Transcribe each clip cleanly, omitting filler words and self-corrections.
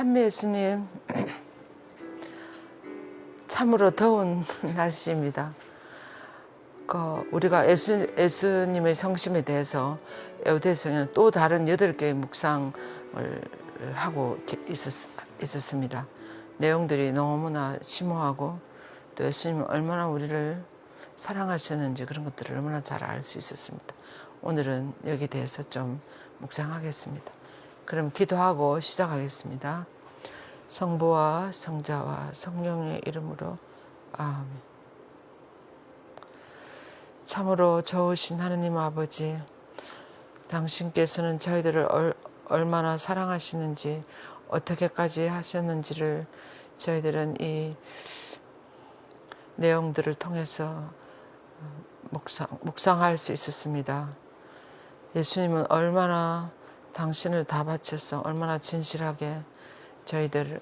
찬미 예수님, 참으로 더운 날씨입니다. 우리가 예수님의 성심에 대해서 에우대성에는 또 다른 8개의 묵상을 하고 있었습니다. 내용들이 너무나 심오하고 또 예수님은 얼마나 우리를 사랑하셨는지 그런 것들을 얼마나 잘 알 수 있었습니다. 오늘은 여기에 대해서 좀 묵상하겠습니다. 그럼 기도하고 시작하겠습니다. 성부와 성자와 성령의 이름으로 아멘. 참으로 좋으신 하느님 아버지, 당신께서는 저희들을 얼마나 사랑하시는지 어떻게까지 하셨는지를 저희들은 이 내용들을 통해서 묵상할 수 있었습니다. 예수님은 얼마나 당신을 다 바쳐서 얼마나 진실하게 저희들을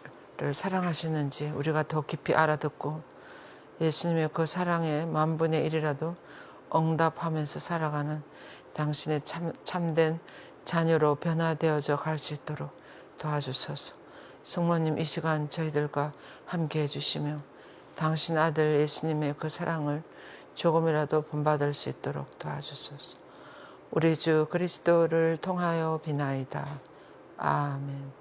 사랑하시는지 우리가 더 깊이 알아듣고 예수님의 그 사랑의 10,000분의 1이라도 응답하면서 살아가는 당신의 참된 자녀로 변화되어져 갈 수 있도록 도와주소서. 성모님 이 시간 저희들과 함께 해주시며 당신 아들 예수님의 그 사랑을 조금이라도 본받을 수 있도록 도와주소서. 우리 주 그리스도를 통하여 비나이다. 아멘.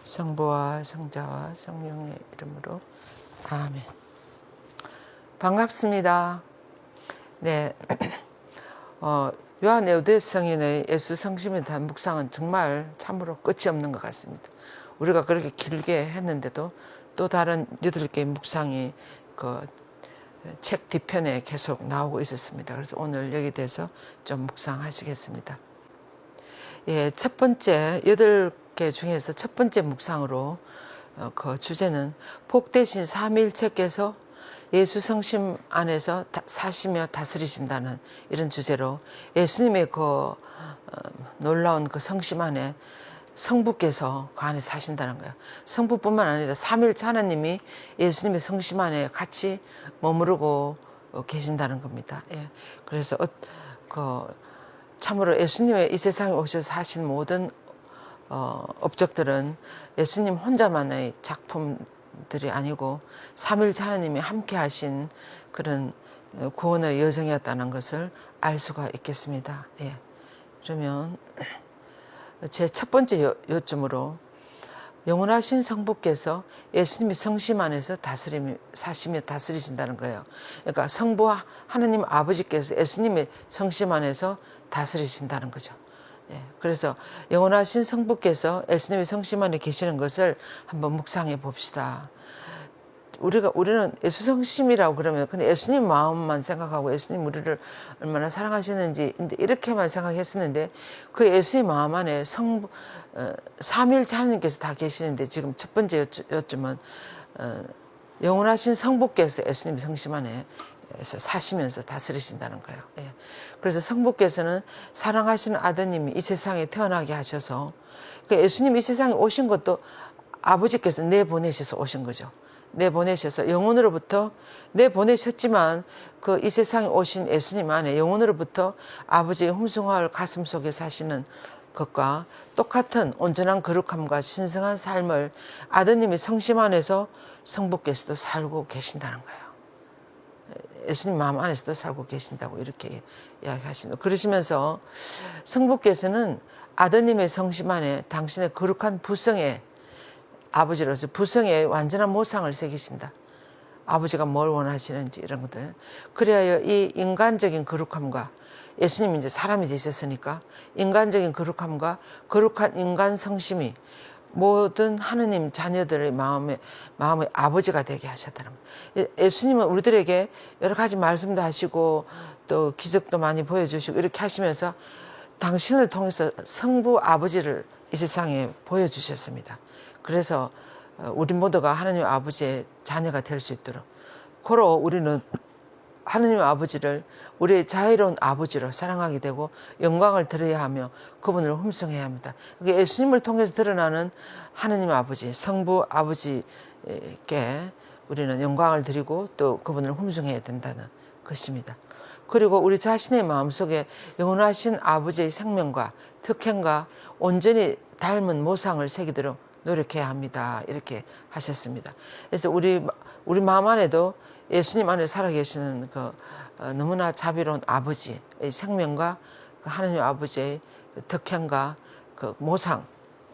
성부와 성자와 성령의 이름으로 아멘. 반갑습니다. 네, 요한 에우대성인의 예수 성심에 대한 묵상은 정말 참으로 끝이 없는 것 같습니다. 우리가 그렇게 길게 했는데도 또 다른 8개의 묵상이 그 책 뒤편에 계속 나오고 있었습니다. 그래서 오늘 여기에 대해서 좀 묵상하시겠습니다. 예, 첫 번째 8개 중에서 첫 번째 묵상으로 그 주제는 복되신 삼위일체께서 예수 성심 안에서 사시며 다스리신다는 이런 주제로 예수님의 그 놀라운 그 성심 안에 성부께서 그 안에 사신다는 거예요. 성부뿐만 아니라 삼위일체 하나님이 예수님의 성심 안에 같이 머무르고 계신다는 겁니다. 예. 그래서 참으로 예수님의 이 세상에 오셔서 하신 모든 업적들은 예수님 혼자만의 작품들이 아니고 삼위일체 하나님이 함께 하신 그런 구원의 여정이었다는 것을 알 수가 있겠습니다. 예. 그러면 제 첫 번째 요점으로 영원하신 성부께서 예수님이 성심 안에서 사시며 다스리신다는 거예요. 그러니까 성부 하나님 아버지께서 예수님의 성심 안에서 다스리신다는 거죠. 예, 그래서 영원하신 성부께서 예수님의 성심 안에 계시는 것을 한번 묵상해 봅시다. 우리는 예수 성심이라고 그러면 근데 예수님 마음만 생각하고 예수님 우리를 얼마나 사랑하시는지 이제 이렇게만 생각했었는데 그 예수님 마음 안에 삼위일체 하나님께서 다 계시는데 지금 첫 번째 요점은 영원하신 성부께서 예수님 성심 안에 사시면서 다스리신다는 거예요. 예. 그래서 성부께서는 사랑하시는 아드님이 이 세상에 태어나게 하셔서 그러니까 예수님이 이 세상에 오신 것도 아버지께서 내보내셔서 오신 거죠. 내보내셔서 영혼으로부터 내보내셨지만 그 이 세상에 오신 예수님 안에 영혼으로부터 아버지의 흠숭할 가슴 속에 사시는 것과 똑같은 온전한 거룩함과 신성한 삶을 아드님의 성심 안에서 성부께서도 살고 계신다는 거예요. 예수님 마음 안에서도 살고 계신다고 이렇게 이야기하십니다. 그러시면서 성부께서는 아드님의 성심 안에 당신의 거룩한 부성의 아버지로서 부성의 완전한 모상을 새기신다. 아버지가 뭘 원하시는지 이런 것들. 그래야 이 인간적인 거룩함과 예수님이 이제 사람이 되셨으니까 인간적인 거룩함과 거룩한 인간 성심이 모든 하느님 자녀들의 마음의 아버지가 되게 하셨다는 거예요. 예수님은 우리들에게 여러 가지 말씀도 하시고 또 기적도 많이 보여주시고 이렇게 하시면서 당신을 통해서 성부 아버지를 이 세상에 보여주셨습니다. 그래서 우리 모두가 하나님 아버지의 자녀가 될 수 있도록 고로 우리는 하나님 아버지를 우리의 자유로운 아버지로 사랑하게 되고 영광을 드려야 하며 그분을 흠숭해야 합니다. 그게 예수님을 통해서 드러나는 하나님 아버지, 성부 아버지께 우리는 영광을 드리고 또 그분을 흠숭해야 된다는 것입니다. 그리고 우리 자신의 마음속에 영원하신 아버지의 생명과 특행과 온전히 닮은 모상을 새기도록 노력해야 합니다. 이렇게 하셨습니다. 그래서 우리 마음 안에도 예수님 안에 살아계시는 그 너무나 자비로운 아버지의 생명과 그 하나님 아버지의 덕행과 그 모상,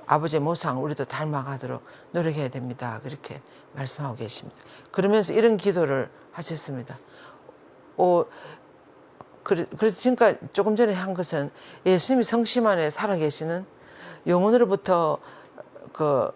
아버지의 모상 우리도 닮아가도록 노력해야 됩니다. 그렇게 말씀하고 계십니다. 그러면서 이런 기도를 하셨습니다. 그래서 지금까지 조금 전에 한 것은 예수님이 성심 안에 살아계시는 영원으로부터 그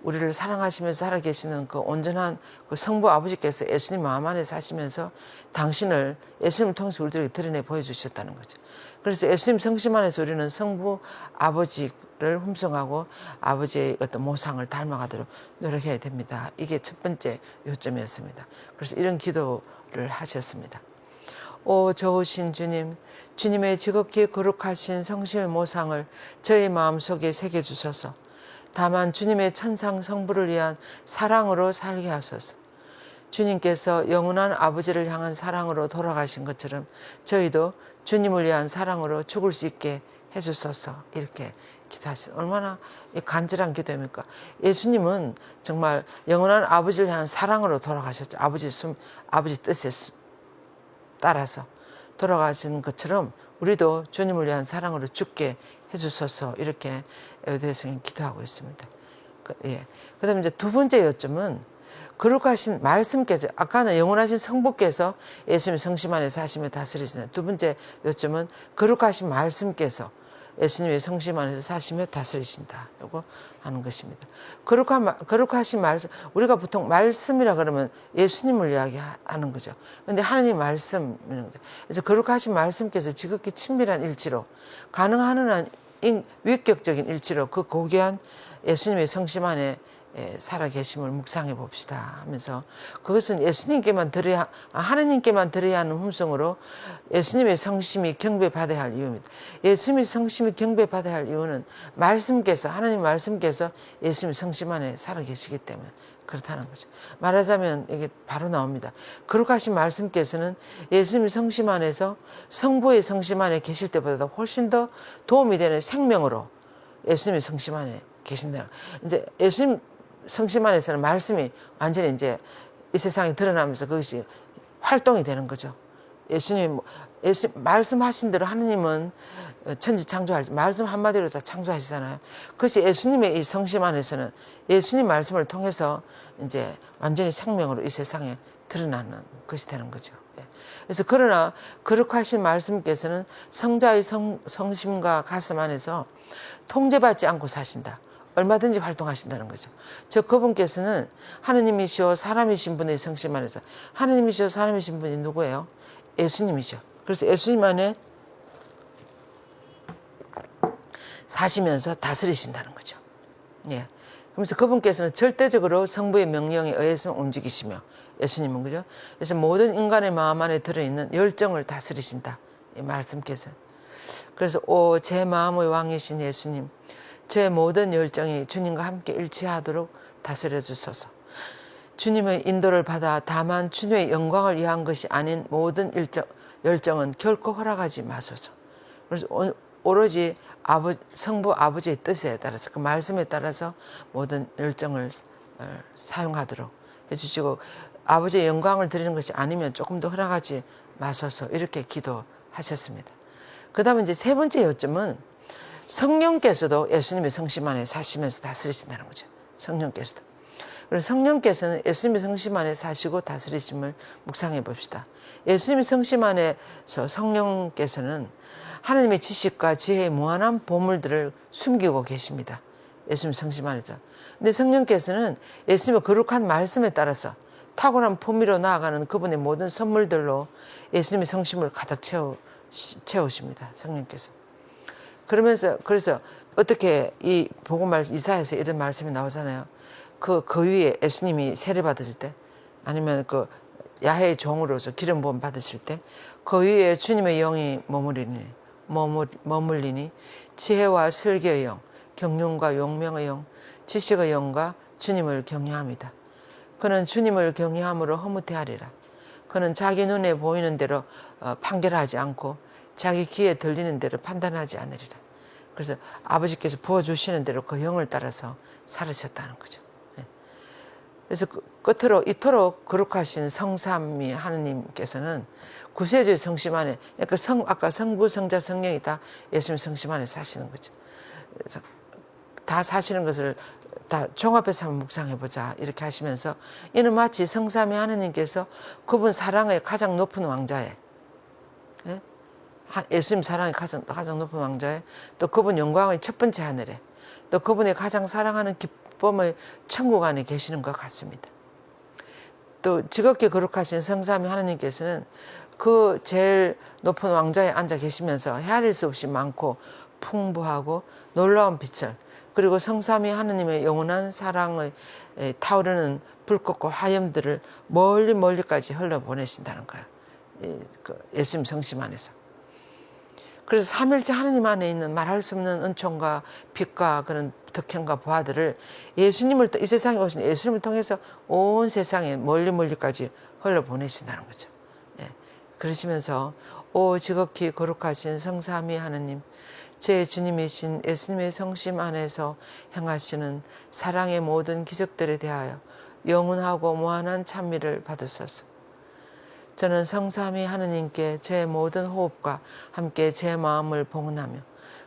우리를 사랑하시면서 살아계시는 그 온전한 그 성부 아버지께서 예수님 마음 안에 사시면서 당신을 예수님을 통해서 우리들에게 드러내 보여주셨다는 거죠. 그래서 예수님 성심 안에서 우리는 성부 아버지를 흠성하고 아버지의 어떤 모상을 닮아가도록 노력해야 됩니다. 이게 첫 번째 요점이었습니다. 그래서 이런 기도를 하셨습니다. 오 좋으신 주님, 주님의 지극히 거룩하신 성심의 모상을 저의 마음속에 새겨주소서. 다만 주님의 천상 성부를 위한 사랑으로 살게 하소서. 주님께서 영원한 아버지를 향한 사랑으로 돌아가신 것처럼 저희도 주님을 위한 사랑으로 죽을 수 있게 해주소서. 이렇게 기도하셨어요. 얼마나 간절한 기도입니까? 예수님은 정말 영원한 아버지를 향한 사랑으로 돌아가셨죠. 아버지 뜻에 따라서 돌아가신 것처럼 우리도 주님을 위한 사랑으로 죽게 해주소서. 이렇게 에우대성이 기도하고 있습니다. 그다음에 이제 두 번째 요점은 거룩하신 말씀께서, 아까는 영원하신 성부께서 예수님 성심 안에 사시며 다스리시는, 두 번째 요점은 거룩하신 말씀께서 예수님의 성심 안에서 사시며 다스리신다. 이거 하는 것입니다. 거룩하신 말씀, 우리가 보통 말씀이라 그러면 예수님을 이야기하는 거죠. 그런데 하나님 말씀, 그래서 거룩하신 말씀께서 지극히 친밀한 일치로, 가능한 한 위격적인 일치로 그 고귀한 예수님의 성심 안에 살아계심을 묵상해 봅시다 하면서, 그것은 하나님께만 드려야 하는 hum성으로 예수님의 성심이 경배받아야 할 이유입니다. 예수님의 성심이 경배받아야 할 이유는 말씀께서, 하나님 말씀께서 예수님의 성심 안에 살아계시기 때문에 그렇다는 거죠. 말하자면 이게 바로 나옵니다. 거룩하신 말씀께서는 예수님의 성심 안에서 성부의 성심 안에 계실 때보다 훨씬 더 도움이 되는 생명으로 예수님의 성심 안에 계신다. 이제 예수님 성심 안에서는 말씀이 완전히 이제 이 세상에 드러나면서 그것이 활동이 되는 거죠. 예수님 말씀하신 대로 하느님은 천지 창조할 말씀 한마디로 다 창조하시잖아요. 그것이 예수님의 이 성심 안에서는 예수님 말씀을 통해서 이제 완전히 생명으로 이 세상에 드러나는 것이 되는 거죠. 그래서 그러나 거룩하신 말씀께서는 성자의 성심과 가슴 안에서 통제받지 않고 사신다. 얼마든지 활동하신다는 거죠. 그분께서는 하느님이시오 사람이신 분의 성심 안에서, 하느님이시오 사람이신 분이 누구예요? 예수님이죠. 그래서 예수님 안에 사시면서 다스리신다는 거죠. 예. 그래서 그분께서는 절대적으로 성부의 명령에 의해서 움직이시며, 예수님은 그죠? 그래서 모든 인간의 마음 안에 들어있는 열정을 다스리신다. 이 말씀께서. 그래서 제 마음의 왕이신 예수님, 제 모든 열정이 주님과 함께 일치하도록 다스려 주소서. 주님의 인도를 받아 다만 주님의 영광을 위한 것이 아닌 모든 열정은 결코 허락하지 마소서. 그래서 오로지 성부 아버지의 뜻에 따라서, 그 말씀에 따라서 모든 열정을 사용하도록 해주시고, 아버지의 영광을 드리는 것이 아니면 조금 더 허락하지 마소서. 이렇게 기도하셨습니다. 그 다음에 이제 세 번째 요점은 성령께서도 예수님의 성심 안에 사시면서 다스리신다는 거죠. 성령께서도. 그래서 성령께서는 예수님의 성심 안에 사시고 다스리심을 묵상해 봅시다. 예수님의 성심 안에서 성령께서는 하나님의 지식과 지혜의 무한한 보물들을 숨기고 계십니다. 예수님 성심 안에서. 근데 성령께서는 예수님의 거룩한 말씀에 따라서 탁월한 품위로 나아가는 그분의 모든 선물들로 예수님의 성심을 가득 채우십니다. 성령께서. 그래서 어떻게 이 복음 말씀 이사야서 이런 말씀이 나오잖아요. 그 위에 예수님이 세례 받으실 때, 아니면 그 야훼의 종으로서 기름 부음 받으실 때, 그 위에 주님의 영이 머물리니 지혜와 설계의 영, 경륜과 용명의 영, 지식의 영과 주님을 경외합니다. 그는 주님을 경외함으로 허무태하리라. 그는 자기 눈에 보이는 대로 판결하지 않고 자기 귀에 들리는 대로 판단하지 않으리라. 그래서 아버지께서 부어주시는 대로 그 형을 따라서 살으셨다는 거죠. 예. 그래서 끝으로 이토록 거룩하신 성삼위 하느님께서는 구세주의 성심 안에, 그러니까 아까 성부, 성자, 성령이 다 예수님 성심 안에 사시는 거죠. 그래서 다 사시는 것을 다 종합해서 한번 묵상해보자 이렇게 하시면서, 이는 마치 성삼위 하느님께서 그분 사랑의 가장 높은 왕자에, 예? 예수님 사랑의 가장 높은 왕자에, 또 그분 영광의 첫 번째 하늘에, 또 그분의 가장 사랑하는 기쁨의 천국 안에 계시는 것 같습니다. 또 지극히 거룩하신 성삼위 하느님께서는 그 제일 높은 왕좌에 앉아 계시면서 헤아릴 수 없이 많고 풍부하고 놀라운 빛을, 그리고 성삼위 하느님의 영원한 사랑의 타오르는 불꽃과 화염들을 멀리 멀리까지 흘러보내신다는 거예요. 예수님 성심 안에서. 그래서 삼일째 하느님 안에 있는 말할 수 없는 은총과 빛과 그런 덕행과 보화들을 예수님을, 이 세상에 오신 예수님을 통해서 온 세상에 멀리 멀리까지 흘러보내신다는 거죠. 예. 그러시면서 오 지극히 거룩하신 성삼위 하느님, 제 주님이신 예수님의 성심 안에서 행하시는 사랑의 모든 기적들에 대하여 영원하고 무한한 찬미를 받으소서. 저는 성삼위 하느님께 제 모든 호흡과 함께 제 마음을 봉헌하며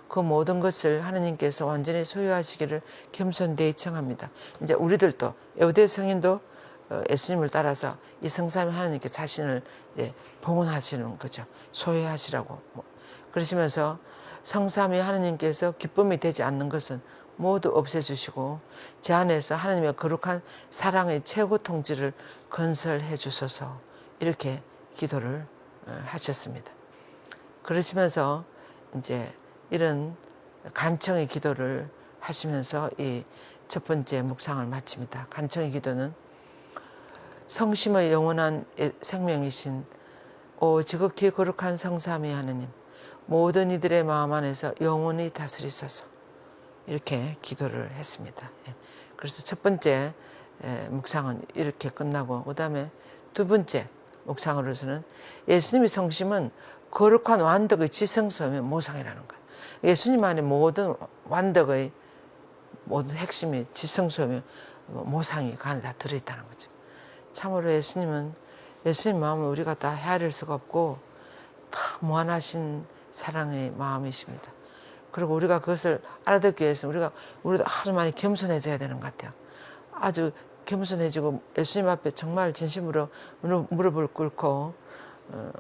그 모든 것을 하느님께서 완전히 소유하시기를 겸손되이 청합니다. 이제 우리들도 여우대 성인도 예수님을 따라서 이 성삼위 하느님께 자신을 봉헌하시는 거죠. 소유하시라고. 그러시면서 성삼위 하느님께서 기쁨이 되지 않는 것은 모두 없애주시고 제 안에서 하느님의 거룩한 사랑의 최고 통지를 건설해 주소서, 이렇게 기도를 하셨습니다. 그러시면서 이제 이런 간청의 기도를 하시면서 이 첫 번째 묵상을 마칩니다. 간청의 기도는 성심의 영원한 생명이신 오 지극히 거룩한 성삼위 하느님, 모든 이들의 마음 안에서 영원히 다스리소서, 이렇게 기도를 했습니다. 그래서 첫 번째 묵상은 이렇게 끝나고, 그 다음에 두 번째 묵상으로서는 예수님의 성심은 거룩한 완덕의 지성소이며 모상이라는 거예요. 예수님 안에 모든 완덕의 모든 핵심이 지성소이며 모상이 그 안에 다 들어있다는 거죠. 참으로 예수님은, 예수님 마음은 우리가 다 헤아릴 수가 없고 다 무한하신 사랑의 마음이십니다. 그리고 우리가 그것을 알아듣기 위해서는 우리도 아주 많이 겸손해져야 되는 것 같아요. 아주 겸손해지고 예수님 앞에 정말 진심으로 무릎을 꿇고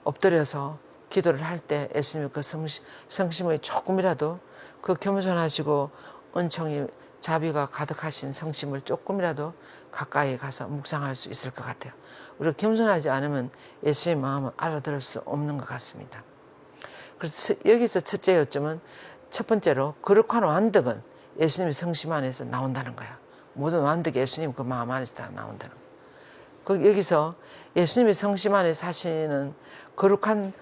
엎드려서 기도를 할 때 예수님의 그 성심의 조금이라도 그 겸손하시고 은총이 자비가 가득하신 성심을 조금이라도 가까이 가서 묵상할 수 있을 것 같아요. 우리가 겸손하지 않으면 예수님의 마음을 알아들을 수 없는 것 같습니다. 그래서 여기서 첫째 요점은, 첫 번째로 거룩한 완덕은 예수님의 성심 안에서 나온다는 거야. 모든 완덕이 예수님 그 마음 안에서 다 나온다는 거야. 여기서 예수님의 성심 안에 사시는 거룩한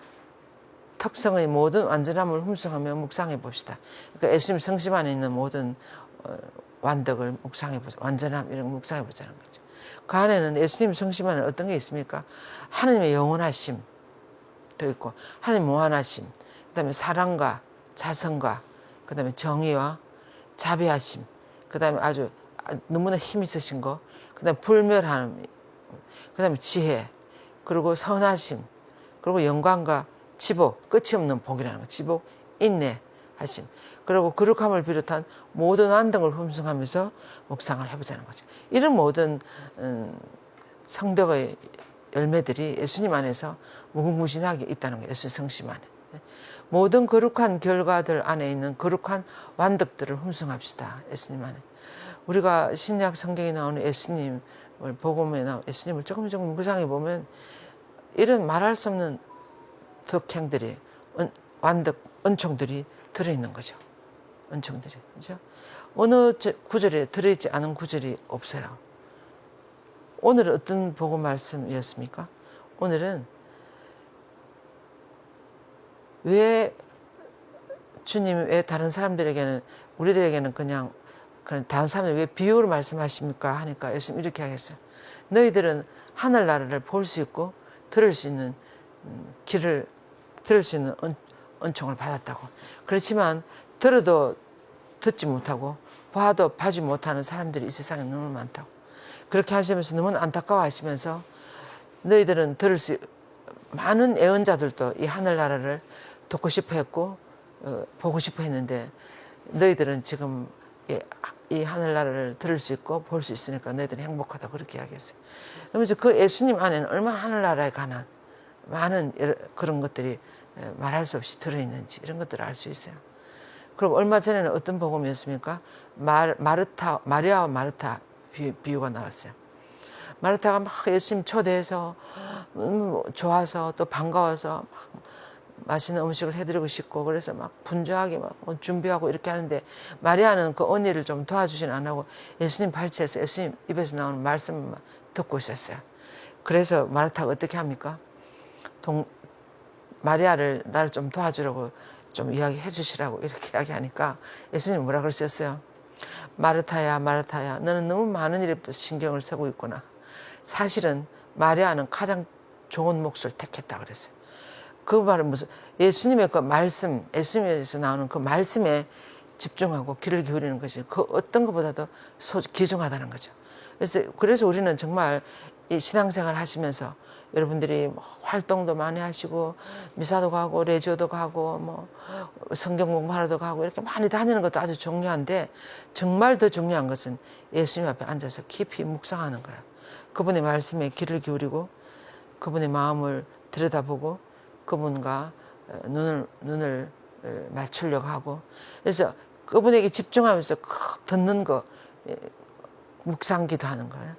특성의 모든 완전함을 훔쳐가며 묵상해 봅시다. 그러니까 예수님 성심 안에 있는 모든 완덕을 묵상해 보자. 완전함 이런 거 묵상해 보자는 거죠. 그 안에는 예수님 성심 안에 어떤 게 있습니까? 하나님의 영원하심도 있고, 하나님 무한하심, 그다음에 사랑과 자성과, 그다음에 정의와 자비하심, 그다음에 아주 너무나 힘 있으신 거, 그다음에 불멸함, 그다음에 지혜, 그리고 선하심, 그리고 영광과 지복, 끝이 없는 복이라는 거, 지복, 인내, 하심, 그리고 거룩함을 비롯한 모든 완등을 흠숭하면서 묵상을 해보자는 거죠. 이런 모든 성덕의 열매들이 예수님 안에서 무궁무진하게 있다는 거예요. 예수 성심 안에. 모든 거룩한 결과들 안에 있는 거룩한 완덕들을 흠숭합시다. 예수님 안에. 우리가 신약 성경에 나오는 예수님을, 복음에 나오는 예수님을 조금 묵상해 보면 이런 말할 수 없는 덕행들이, 완덕, 은총들이 들어있는 거죠. 은총들이. 그죠? 어느 구절에 들어있지 않은 구절이 없어요. 오늘은 어떤 복음 말씀이었습니까? 오늘은 왜 주님이 왜 다른 사람들에게는, 우리들에게는 그냥 다른 사람들 왜 비유로 말씀하십니까? 하니까 예수님 이렇게 하겠어요. 너희들은 하늘나라를 볼 수 있고 들을 수 있는 길을, 들을 수 있는 은총을 받았다고. 그렇지만 들어도 듣지 못하고 봐도 봐지 못하는 사람들이 이 세상에 너무 많다고. 그렇게 하시면서 너무 안타까워하시면서 너희들은 많은 애언자들도 이 하늘나라를 듣고 싶어 했고 보고 싶어 했는데 너희들은 지금 이 하늘나라를 들을 수 있고 볼 수 있으니까 너희들은 행복하다 그렇게 이야기했어요. 그러면서 그 예수님 안에는 얼마나 하늘나라에 관한 많은 그런 것들이 말할 수 없이 들어있는지 이런 것들을 알 수 있어요. 그럼 얼마 전에는 어떤 복음이었습니까? 마리아와 마르타 비유가 나왔어요. 마르타가 막 예수님 초대해서 좋아서 또 반가워서 막 맛있는 음식을 해드리고 싶고 그래서 막 분주하게 막 준비하고 이렇게 하는데 마리아는 그 언니를 좀 도와주진 안 하고 예수님 발치해서 예수님 입에서 나오는 말씀만 듣고 있었어요. 그래서 마르타가 어떻게 합니까? 마리아를 나를 좀 도와주라고 좀 이야기해 주시라고 이렇게 이야기하니까 예수님 뭐라 그러셨어요? 마르타야 마르타야 너는 너무 많은 일에 신경을 쓰고 있구나. 사실은 마리아는 가장 좋은 몫을 택했다 그랬어요. 그 말은 무슨 예수님의 그 말씀, 예수님에서 나오는 그 말씀에 집중하고 귀를 기울이는 것이 그 어떤 것보다도 귀중하다는 거죠. 그래서 우리는 정말 이 신앙생활 하시면서 여러분들이 활동도 많이 하시고 미사도 가고 레지오도 가고 뭐 성경 공부하러도 가고 이렇게 많이 다니는 것도 아주 중요한데 정말 더 중요한 것은 예수님 앞에 앉아서 깊이 묵상하는 거예요. 그분의 말씀에 귀를 기울이고 그분의 마음을 들여다보고 그분과 눈을 맞추려고 하고 그래서 그분에게 집중하면서 듣는 거 묵상기도 하는 거예요.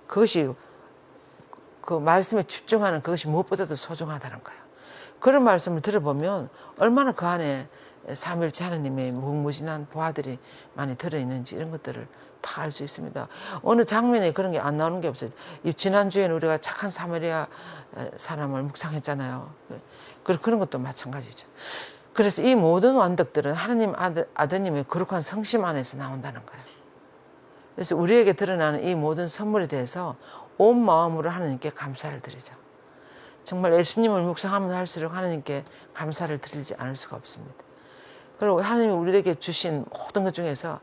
그것이 그 말씀에 집중하는 그것이 무엇보다도 소중하다는 거예요. 그런 말씀을 들어보면 얼마나 그 안에 삼일째 하나님의 무궁무진한 보화들이 많이 들어있는지 이런 것들을 다 알 수 있습니다. 어느 장면에 그런 게 안 나오는 게 없어요. 지난주에는 우리가 착한 사마리아 사람을 묵상했잖아요. 그런 것도 마찬가지죠. 그래서 이 모든 완덕들은 하나님 아드님의 거룩한 성심 안에서 나온다는 거예요. 그래서 우리에게 드러나는 이 모든 선물에 대해서 온 마음으로 하나님께 감사를 드리죠. 정말 예수님을 묵상하면 할수록 하나님께 감사를 드리지 않을 수가 없습니다. 그리고 하나님이 우리에게 주신 모든 것 중에서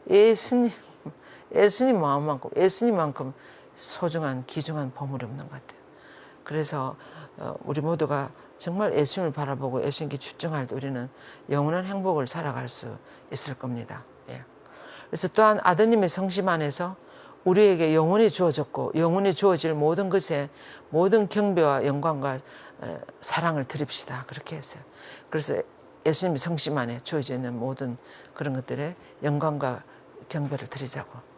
예수님 마음만큼, 예수님만큼 소중한, 귀중한 보물이 없는 것 같아요. 그래서 우리 모두가 정말 예수님을 바라보고 예수님께 집중할 때 우리는 영원한 행복을 살아갈 수 있을 겁니다. 예. 그래서 또한 아드님의 성심 안에서 우리에게 영원히 주어졌고 영원히 주어질 모든 것에 모든 경배와 영광과 사랑을 드립시다. 그렇게 했어요. 그래서 예수님의 성심 안에 주어져 있는 모든 그런 것들에 영광과 경배를 드리자고.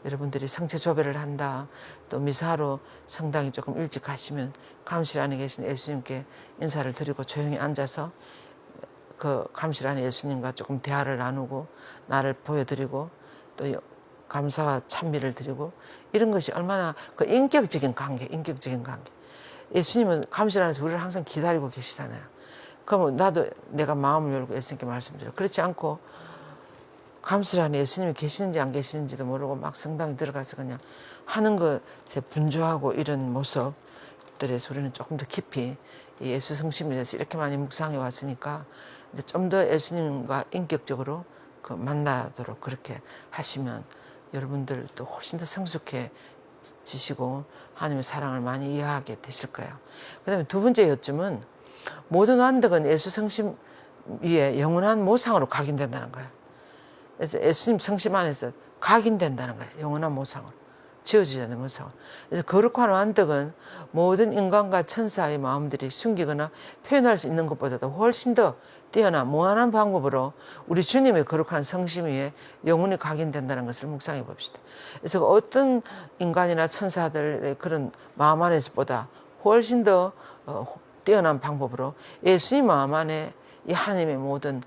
여러분들이 성체 조배를 한다. 또 미사로 성당에 조금 일찍 가시면 감실 안에 계신 예수님께 인사를 드리고 조용히 앉아서 그 감실 안에 예수님과 조금 대화를 나누고 나를 보여드리고 또 감사와 찬미를 드리고 이런 것이 얼마나 그 인격적인 관계. 예수님은 감실 안에서 우리를 항상 기다리고 계시잖아요. 그러면 나도 내가 마음을 열고 예수님께 말씀드려요. 그렇지 않고 감실 안에 예수님이 계시는지 안 계시는지도 모르고 막 성당에 들어가서 그냥 하는 것에 분주하고 이런 모습들에서 우리는 조금 더 깊이 예수 성심에 대해서 이렇게 많이 묵상해 왔으니까 이제 좀 더 예수님과 인격적으로 그 만나도록 그렇게 하시면 여러분들도 훨씬 더 성숙해지시고 하나님의 사랑을 많이 이해하게 되실 거예요. 그 다음에 두 번째 요점은 모든 완덕은 예수 성심 위에 영원한 모상으로 각인된다는 거예요. 그래서 예수님 성심 안에서 각인된다는 거예요. 영원한 모상으로. 지어지자는 모상으로. 그래서 거룩한 완덕은 모든 인간과 천사의 마음들이 숨기거나 표현할 수 있는 것보다도 훨씬 더 뛰어난 무한한 방법으로 우리 주님의 거룩한 성심 위에 영원히 각인된다는 것을 묵상해 봅시다. 그래서 어떤 인간이나 천사들의 그런 마음 안에서보다 훨씬 더 뛰어난 방법으로 예수님 마음 안에 이 하나님의 모든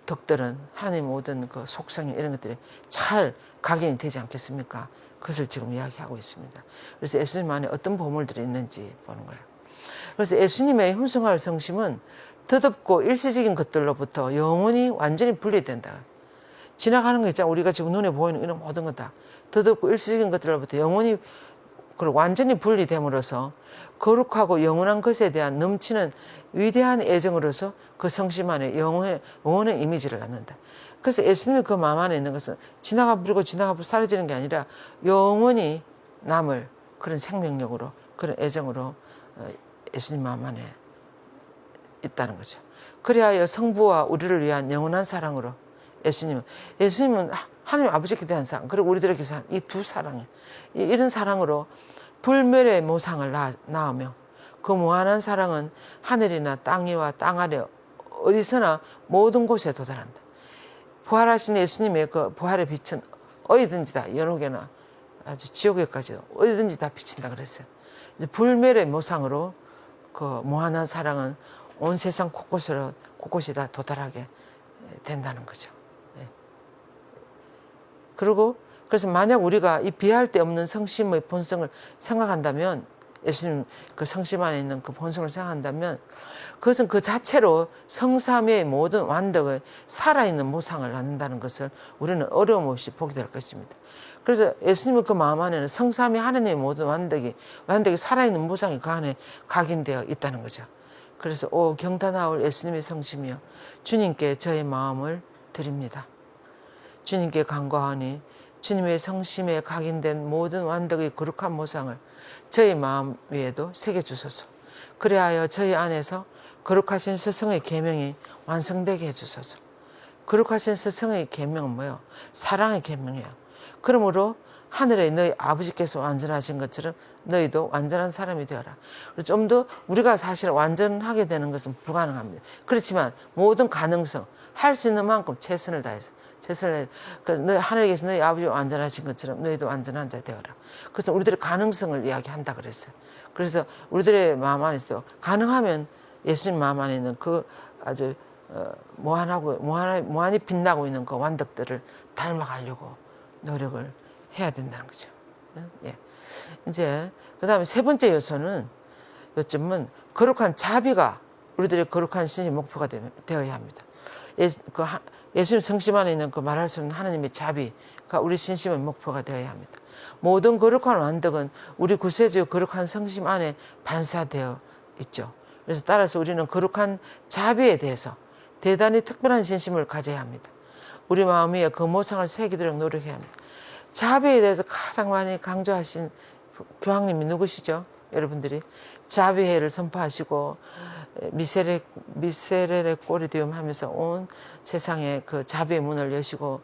덕들은 하나님의 모든 그 속성 이런 것들이 잘 각인이 되지 않겠습니까? 그것을 지금 이야기하고 있습니다. 그래서 예수님 안에 어떤 보물들이 있는지 보는 거예요. 그래서 예수님의 흠숭할 성심은 더덥고 일시적인 것들로부터 영원히 완전히 분리된다. 지나가는 거 있잖아. 우리가 지금 눈에 보이는 이런 모든 것 다 더덥고 일시적인 것들로부터 영원히 그리고 완전히 분리됨으로써 거룩하고 영원한 것에 대한 넘치는 위대한 애정으로서 그 성심 안에 영원의 이미지를 낳는다. 그래서 예수님이 그 마음 안에 있는 것은 지나가 버리고 지나가 버리고 사라지는 게 아니라 영원히 남을 그런 생명력으로, 그런 애정으로 예수님 마음 안에 있다는 거죠. 그리하여 성부와 우리를 위한 영원한 사랑으로 예수님은 하나님 아버지께 대한 사랑, 그리고 우리들에게 이 두 사랑에, 이런 사랑으로 불멸의 모상을 낳으며 그 무한한 사랑은 하늘이나 땅 위와 땅 아래 어디서나 모든 곳에 도달한다. 부활하신 예수님의 그 부활의 빛은 어디든지 다, 연옥에나 아주 지옥에까지 어디든지 다 비친다 그랬어요. 이제 불멸의 모상으로 그 무한한 사랑은 온 세상 곳곳이 다 도달하게 된다는 거죠. 그리고 그래서 만약 우리가 이 비할 데 없는 성심의 본성을 생각한다면, 예수님 그 성심 안에 있는 그 본성을 생각한다면, 그것은 그 자체로 성삼위의 모든 완덕의 살아있는 모상을 낳는다는 것을 우리는 어려움 없이 보게 될 것입니다. 그래서 예수님의 그 마음 안에는 성삼위 하나님의 모든 완덕이 살아있는 모상이 그 안에 각인되어 있다는 거죠. 그래서 오 경탄하올 예수님의 성심이여, 주님께 저의 마음을 드립니다. 주님께 간구하니 주님의 성심에 각인된 모든 완덕의 거룩한 모상을 저희 마음 위에도 새겨주소서. 그리하여 저희 안에서 거룩하신 스승의 계명이 완성되게 해주소서. 거룩하신 스승의 계명은 뭐예요? 사랑의 계명이에요. 그러므로 하늘에 너희 아버지께서 완전하신 것처럼 너희도 완전한 사람이 되어라. 좀 더 우리가 사실 완전하게 되는 것은 불가능합니다. 그렇지만 모든 가능성, 할 수 있는 만큼 최선을 다해서 그래서 너희 하늘에 계신 너희 아버지 완전하신 것처럼 너희도 완전한 자 되어라. 그래서 우리들의 가능성을 이야기한다 그랬어요. 그래서 우리들의 마음 안에서 가능하면 예수님 마음 안에 있는 그 아주 무한히 빛나고 있는 그 완덕들을 닮아가려고 노력을 해야 된다는 거죠. 예. 이제 그다음에 세 번째 요점은 거룩한 자비가 우리들의 거룩한 신이 목표가 되어야 합니다. 예수님 성심 안에 있는 그 말할 수 없는 하나님의 자비가 우리 신심의 목표가 되어야 합니다. 모든 거룩한 완덕은 우리 구세주의 거룩한 성심 안에 반사되어 있죠. 그래서 따라서 우리는 거룩한 자비에 대해서 대단히 특별한 신심을 가져야 합니다. 우리 마음 위에 그 모상을 새기도록 노력해야 합니다. 자비에 대해서 가장 많이 강조하신 교황님이 누구시죠? 여러분들이 자비회를 선포하시고 미세렐의 꼬리 되움 하면서 온 세상에 그 자비의 문을 여시고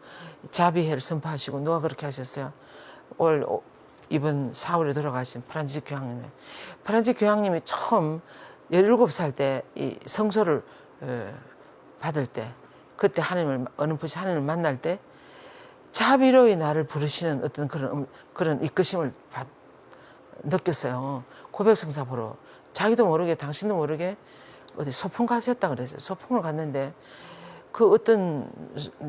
자비회를 선포하시고, 누가 그렇게 하셨어요? 이번 4월에 돌아가신 프란치스 교황님이 처음 17살 때 이 성소를 받을 때, 그때 어렴풋이 하나님을 만날 때 자비로이 나를 부르시는 어떤 그런 이끄심을 느꼈어요. 고백성사 보러 자기도 모르게, 당신도 모르게 어디 소풍 가셨다 그랬어요. 소풍을 갔는데 그 어떤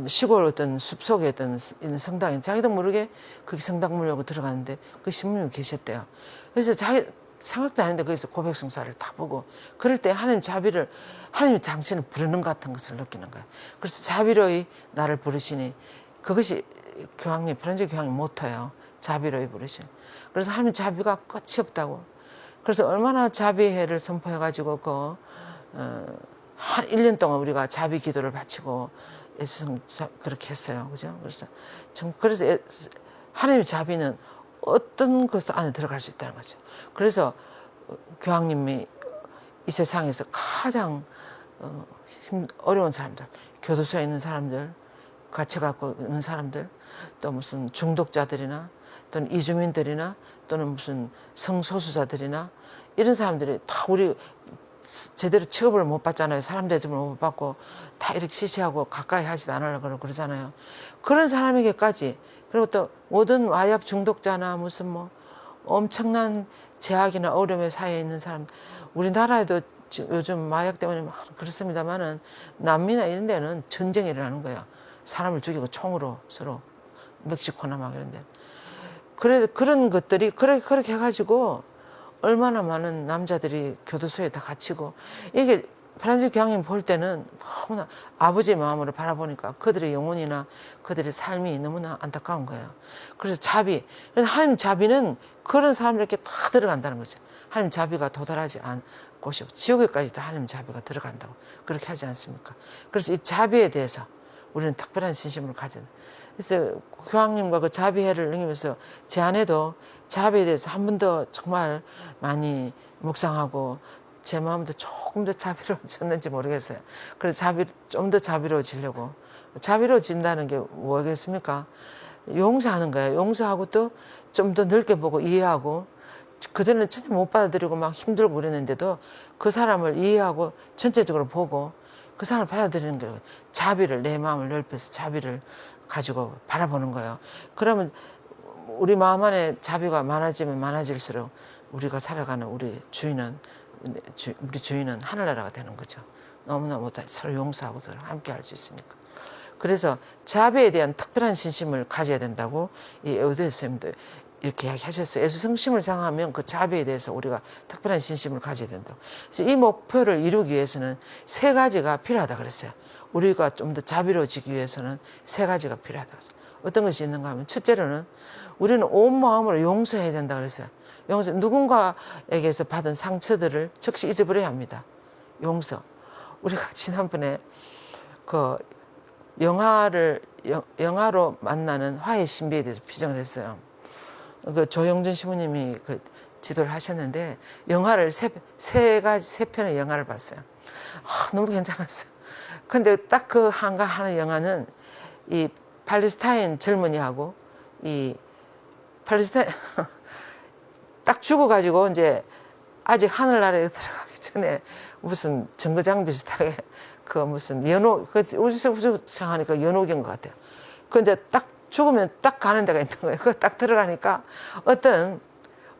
시골 어떤 숲속에 어떤 있는 성당에 자기도 모르게 거기 성당 물려고 들어갔는데 그 신부님이 계셨대요. 그래서 자기 생각도 안 했는데 거기서 고백성사를 다 보고, 그럴 때 하나님 당신을 부르는 것 같은 것을 느끼는 거예요. 그래서 자비로이 나를 부르시니, 그것이 프란치스 교황의 모토예요. 자비로이 부르시니. 그래서 하나님 자비가 끝이 없다고. 그래서 얼마나 자비회를 선포해가지고 한 1년 동안 우리가 자비 기도를 바치고 그렇게 했어요. 그죠? 그래서 하나님의 자비는 어떤 것 안에 들어갈 수 있다는 거죠. 그래서 교황님이 이 세상에서 가장 어려운 사람들, 교도소에 있는 사람들, 갇혀갖고 있는 사람들, 또 무슨 중독자들이나 또는 이주민들이나 또는 무슨 성소수자들이나 이런 사람들이 다 우리 제대로 취급을 못 받잖아요. 사람 대접을 못 받고 다 이렇게 시시하고 가까이 하지도 않으려고 그러잖아요. 그런 사람에게까지, 그리고 또 모든 마약 중독자나 무슨 뭐 엄청난 제약이나 어려움에 사이에 있는 사람, 우리나라에도 요즘 마약 때문에 막 그렇습니다만은 남미나 이런 데는 전쟁이 일어나는 거야. 사람을 죽이고 총으로 서로, 멕시코나 막 이런 데. 그래서 그런 것들이 그렇게 해가지고 얼마나 많은 남자들이 교도소에 다 갇히고, 이게 프란츠 교황님 볼 때는 너무나 아버지의 마음으로 바라보니까 그들의 영혼이나 그들의 삶이 너무나 안타까운 거예요. 그래서 자비, 하나님 자비는 그런 사람들에게 다 들어간다는 거죠. 하나님 자비가 도달하지 않은 곳이 지옥에까지도 하나님 자비가 들어간다고 그렇게 하지 않습니까? 그래서 이 자비에 대해서 우리는 특별한 신심을 가진. 그래서 교황님과 그 자비회를 능히면서 제 아내도 자비에 대해서 한 번 더 정말 많이 묵상하고 제 마음도 조금 더 자비로워졌는지 모르겠어요. 그래서 좀 더 자비로워지려고. 자비로워진다는 게 뭐겠습니까? 용서하는 거예요. 용서하고 또 좀 더 넓게 보고 이해하고, 그전에는 전혀 못 받아들이고 막 힘들고 그랬는데도 그 사람을 이해하고 전체적으로 보고 그 사람을 받아들이는 거예요. 자비를, 내 마음을 넓혀서 자비를 가지고 바라보는 거예요. 그러면 우리 마음 안에 자비가 많아지면 많아질수록 우리가 살아가는 우리 주인은 하늘나라가 되는 거죠. 너무너무 서로 용서하고 서로 함께 할 수 있으니까. 그래서 자비에 대한 특별한 신심을 가져야 된다고 이 에우드 선생님도 이렇게 이야기하셨어요. 예수 성심을 상하면 그 자비에 대해서 우리가 특별한 신심을 가져야 된다고. 그래서 이 목표를 이루기 위해서는 세 가지가 필요하다 그랬어요. 우리가 좀 더 자비로워지기 위해서는 세 가지가 필요하다 그랬어요. 어떤 것이 있는가 하면, 첫째로는 우리는 온 마음으로 용서해야 된다 그랬어요. 용서, 누군가에게서 받은 상처들을 즉시 잊어버려야 합니다. 용서. 우리가 지난번에 그 영화로 만나는 화해 신비에 대해서 비전을 했어요. 그 조영준 신부님이 그 지도를 하셨는데 영화를 세 편의 영화를 봤어요. 너무 괜찮았어요. 근데 딱 그 하는 영화는 이 팔레스타인 젊은이하고 이 팔레스타인 딱 죽어가지고 이제 아직 하늘나라에 들어가기 전에 무슨 정거장 비슷하게 그 무슨 우주 생각하니까 연옥인 것 같아요. 그 이제 딱 죽으면 딱 가는 데가 있는 거예요. 그 딱 들어가니까 어떤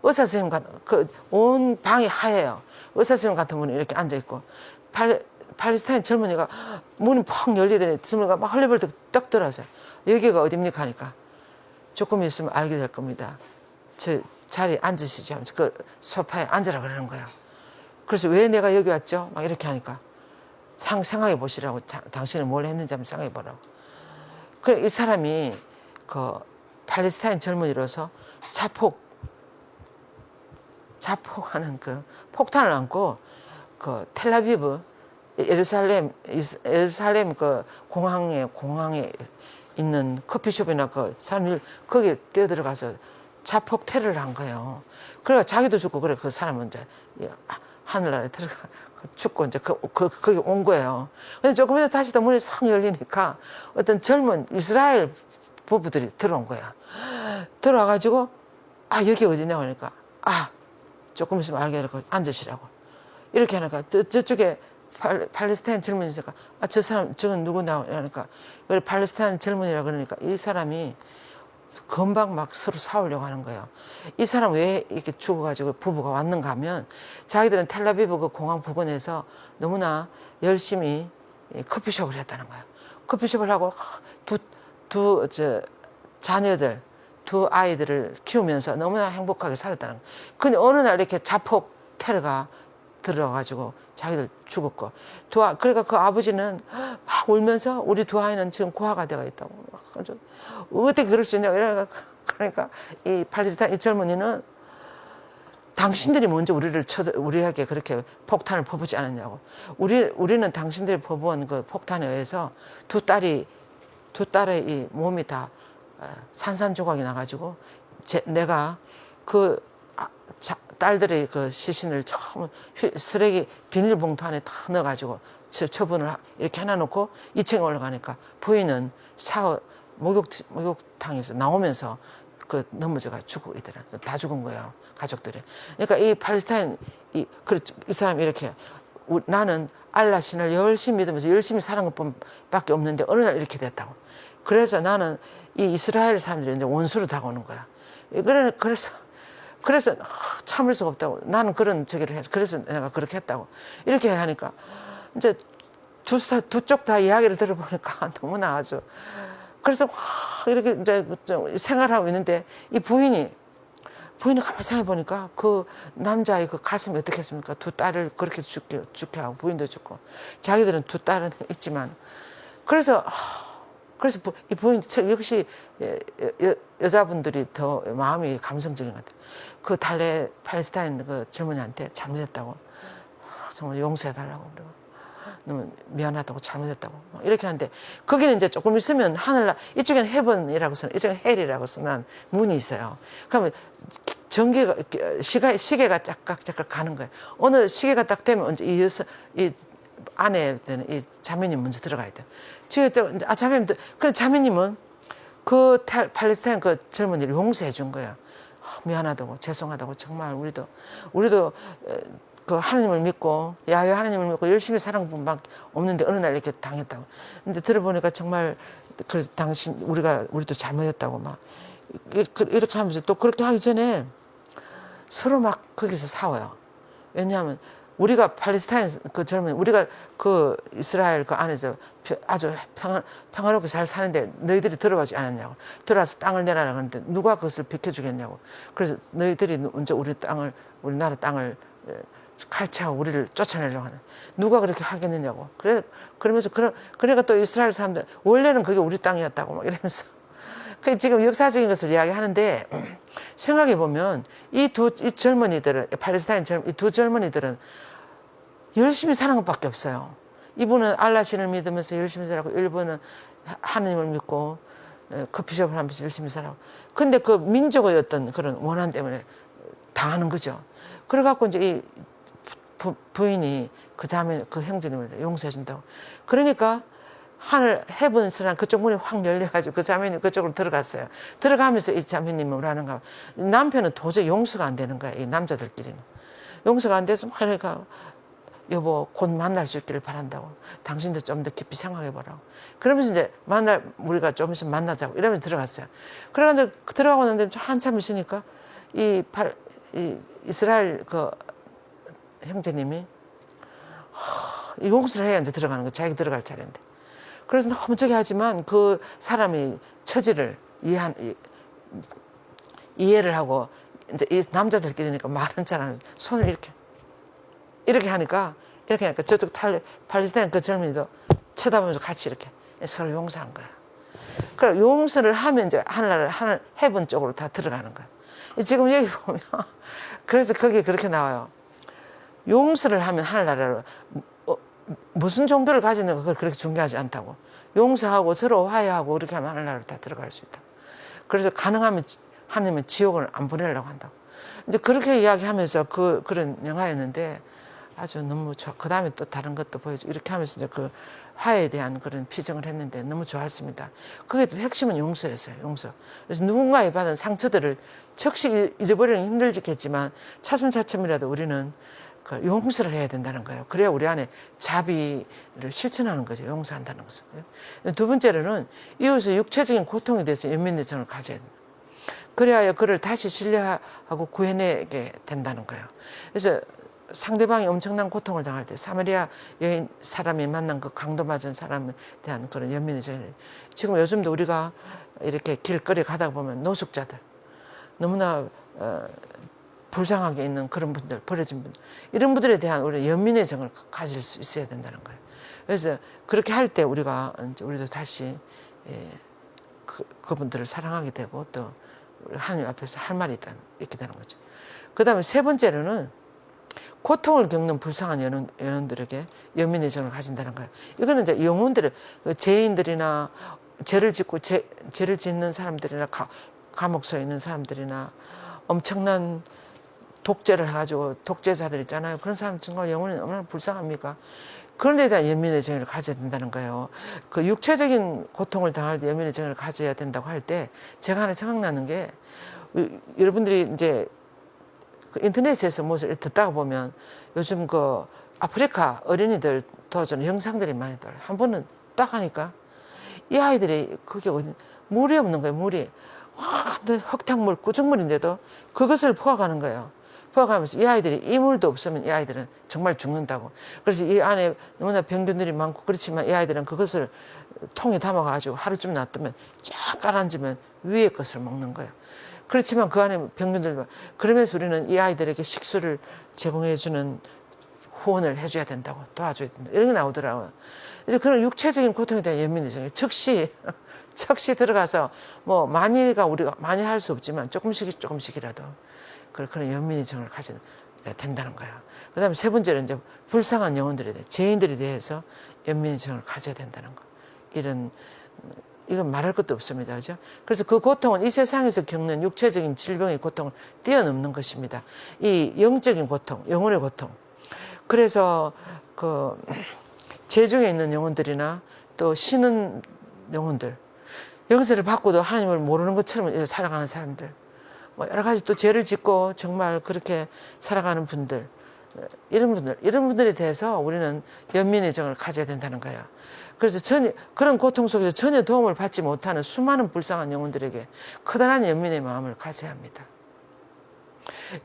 의사 선생님 그 온 방이 하얘요. 의사 선생님 같은 분이 이렇게 앉아 있고 팔레스타인 젊은이가 문이 펑 열리더니 젊은이가 막 헐레벌떡 떡 들어와서 여기가 어딥니까 하니까 조금 있으면 알게 될 겁니다. 저 자리에 앉으시죠 하면서 그 소파에 앉으라 그러는 거예요. 그래서 왜 내가 여기 왔죠? 막 이렇게 하니까 생각해 보시라고. 당신은 뭘 했는지 한번 생각해 보라고. 그래, 이 사람이 그 팔레스타인 젊은이로서 자폭하는 그 폭탄을 안고 그 텔아비브 예루살렘 그 공항에 있는 커피숍이나 그 사람들 거기에 뛰어들어가서 자폭 테러를 한 거예요. 그래가 자기도 죽고, 그래 그 사람은 이제 하늘나라에 들어가 죽고 이제 거기 온 거예요. 근데 조금 있다 다시 또 문이 싹 열리니까 어떤 젊은 이스라엘 부부들이 들어온 거야. 들어와가지고 여기 어디냐 그러니까 조금 있으면 알게 될 거 앉으시라고 이렇게 하니까 저쪽에 팔레스타인 젊은이가 저 사람 저건 누구냐 그러니까 팔레스타인 젊은이라 그러니까 이 사람이 금방 막 서로 싸우려고 하는 거예요. 이 사람 왜 이렇게 죽어가지고 부부가 왔는가 하면 자기들은 텔아비브 그 공항 부근에서 너무나 열심히 커피숍을 했다는 거예요. 커피숍을 하고 두 아이들을 키우면서 너무나 행복하게 살았다는 거예요. 근데 어느 날 이렇게 자폭 테러가 들어가지고 자기들 죽었고, 그러니까 그 아버지는 막 울면서 우리 두 아이는 지금 고아가 되어 있다고. 어떻게 그럴 수 있냐고. 그러니까 이 팔레스타인 이 젊은이는 당신들이 먼저 우리에게 그렇게 폭탄을 퍼부지 않았냐고. 우리는 당신들이 퍼부은 그 폭탄에 의해서 두 딸의 이 몸이 다 산산조각이 나가지고 내가 그 딸들의 그 시신을 처음 쓰레기 비닐봉투 안에 다 넣어가지고 처분을 이렇게 해놔놓고 2층에 올라가니까 부인은 목욕탕에서 나오면서 그 넘어져가 죽고 있더라. 다 죽은 거예요, 가족들이. 그러니까 이 팔레스타인 이 사람이 이렇게 나는 알라 신을 열심히 믿으면서 열심히 사는 것밖에 없는데 어느 날 이렇게 됐다고. 그래서 나는 이 이스라엘 사람들이 이제 원수로 다가오는 거야. 그래서 참을 수가 없다고. 나는 그런 저기를 해서 그래서 내가 그렇게 했다고. 이렇게 하니까 이제 두 쪽 다 이야기를 들어보니까 너무나 아주. 그래서 이렇게 이제 생활하고 있는데 이 부인이 부인이 가만히 생각해 보니까 그 남자의 그 가슴이 어떻겠습니까? 두 딸을 그렇게 죽게 하고 부인도 죽고 자기들은 두 딸은 있지만 그래서 이 부인 역시 여자분들이 더 마음이 감성적인 것 같아요. 그 달래 팔레스타인 그 젊은이한테 잘못했다고 정말 용서해달라고 그러고 너무 미안하다고 잘못했다고 이렇게 하는데 거기는 이제 조금 있으면 하늘나 이쪽에는 헤븐이라고 써 이쪽에는 헬이라고 써난 문이 있어요. 그러면 전기가 시계가 짝깍짝깍 가는 거예요. 어느 시계가 딱 되면 이제 이 안에 되는 이 자매님 먼저 들어가야 돼요. 지금 자매님 그래 자매님은 그 팔레스타인 그 젊은이를 용서해 준 거예요. 미안하다고 죄송하다고 정말 우리도 그 하나님을 믿고 야훼 하나님을 믿고 열심히 사는 분밖에 없는데 어느 날 이렇게 당했다고. 근데 들어보니까 정말 그래서 우리도 잘못했다고 막 이렇게 하면서 또 그렇게 하기 전에 서로 막 거기서 싸워요. 왜냐하면 우리가 팔레스타인 그 젊은 우리가 그 이스라엘 그 안에서 아주 평화롭게 잘 사는데 너희들이 들어가지 않았냐고. 들어와서 땅을 내라라 그러는데 누가 그것을 비켜주겠냐고. 그래서 너희들이 먼저 우리나라 땅을 칼차고 우리를 쫓아내려고 하는 누가 그렇게 하겠느냐고. 그러면서 그러니까 또 이스라엘 사람들 원래는 그게 우리 땅이었다고 막 이러면서 지금 역사적인 것을 이야기하는데 생각해 보면 이 젊은이들은 팔레스타인 이 두 젊은이들은 열심히 사는 것밖에 없어요. 이분은 알라신을 믿으면서 열심히 살고 일본은 하나님을 믿고 커피숍을 하면서 열심히 살고 근데 그 민족의 어떤 그런 원한 때문에 당하는 거죠. 그래갖고 이제 이 부인이 그 자매 그 형제님을 용서해 준다고. 그러니까 헤븐스란 그쪽 문이 확 열려가지고 그 자매님 그쪽으로 들어갔어요. 들어가면서 이 자매님은 뭐라는가. 남편은 도저히 용서가 안 되는 거야. 이 남자들끼리는. 용서가 안 돼서 막 그러니까 여보 곧 만날 수 있기를 바란다고. 당신도 좀 더 깊이 생각해 보라고. 그러면서 이제 우리가 좀 있으면 만나자고 이러면서 들어갔어요. 그래가지고 들어가고 났는데 한참 있으니까 이 이스라엘 그 형제님이 용서를 해야 이제 들어가는 거 자기 들어갈 차례인데. 그래서 너무 저기 하지만 그 사람이 처지를 이해를 하고 이제 이 남자들끼리니까 말은 잘 안 하고 손을 이렇게 하니까 저쪽 팔레스타인 그 젊은이도 쳐다보면서 같이 이렇게 서로 용서한 거야. 그럼 용서를 하면 이제 하늘 헤븐 쪽으로 다 들어가는 거야. 지금 여기 보면 그래서 거기에 그렇게 나와요. 용서를 하면 하늘나라로 무슨 종교를 가지는 거 그렇게 중요하지 않다고. 용서하고 서로 화해하고 그렇게 하면 하늘나라로 다 들어갈 수 있다. 그래서 가능하면 하나님은 지옥을 안 보내려고 한다고. 이제 그렇게 이야기하면서 그런 영화였는데 아주 너무 좋아. 그 다음에 또 다른 것도 보여주고 이렇게 하면서 이제 그 화해에 대한 그런 피정을 했는데 너무 좋았습니다. 그게 또 핵심은 용서였어요. 용서. 그래서 누군가에 받은 상처들을 즉시 잊어버리는 힘들겠지만 차츰차츰이라도 우리는 그 용서를 해야 된다는 거예요. 그래야 우리 안에 자비를 실천하는 거죠. 용서한다는 것은. 두 번째로는 이웃의 육체적인 고통에 대해서 연민의 정을 가져야 됩니다. 그래야 그를 다시 신뢰하고 구해내게 된다는 거예요. 그래서 상대방이 엄청난 고통을 당할 때 사마리아 여인 사람이 만난 그 강도 맞은 사람에 대한 그런 연민의 정을 지금 요즘도 우리가 이렇게 길거리 가다 보면 노숙자들 너무나 불쌍하게 있는 그런 분들, 버려진 분들, 이런 분들에 대한 우리 연민의 정을 가질 수 있어야 된다는 거예요. 그래서 그렇게 할 때 우리도 다시 그분들을 사랑하게 되고 또 하나님 앞에서 할 말이 있게 되는 거죠. 그 다음에 세 번째로는 고통을 겪는 불쌍한 연원들에게 연민의 정을 가진다는 거예요. 이거는 이제 영혼들의 죄인들이나 죄를 짓는 사람들이나 감옥소에 있는 사람들이나 엄청난 독재를 해가지고 독재자들 있잖아요. 그런 사람 정말 영혼이 얼마나 불쌍합니까? 그런 데에 대한 연민의 정의를 가져야 된다는 거예요. 그 육체적인 고통을 당할 때 연민의 정의를 가져야 된다고 할 때 제가 하나 생각나는 게 여러분들이 이제 그 인터넷에서 무엇을 듣다가 보면 요즘 그 아프리카 어린이들 도와주는 영상들이 많이 떠요. 한 번은 딱 하니까 이 아이들이 그게 물이 없는 거예요. 물이 흙탕물 꾸중물인데도 그것을 포악하는 거예요. 포악하면서 이 아이들이 이물도 없으면 이 아이들은 정말 죽는다고. 그래서 이 안에 너무나 병균들이 많고 그렇지만 이 아이들은 그것을 통에 담아가지고 하루쯤 놔두면 쫙 깔아앉으면 위에 것을 먹는 거예요. 그렇지만 그 안에 병균들, 그러면서 우리는 이 아이들에게 식수를 제공해주는 후원을 해줘야 된다고, 도와줘야 된다, 이런 게 나오더라고요. 이제 그런 육체적인 고통에 대한 연민의정, 즉시 들어가서 뭐 많이가 우리가 많이 할 수 없지만 조금씩이라도 그런 연민의정을 가져야 된다는 거야. 그다음에 세 번째는 이제 불쌍한 영혼들에 대해, 죄인들에 대해서 연민의정을 가져야 된다는 거. 이건 말할 것도 없습니다. 그죠? 그래서 그 고통은 이 세상에서 겪는 육체적인 질병의 고통을 뛰어넘는 것입니다. 이 영적인 고통, 영혼의 고통. 그래서 그 죄중에 있는 영혼들이나 또 쉬는 영혼들, 영세를 받고도 하나님을 모르는 것처럼 살아가는 사람들, 뭐 여러 가지 또 죄를 짓고 정말 그렇게 살아가는 분들, 이런 분들에 대해서 우리는 연민의 정을 가져야 된다는 거야. 그래서 그런 고통 속에서 전혀 도움을 받지 못하는 수많은 불쌍한 영혼들에게 커다란 연민의 마음을 가져야 합니다.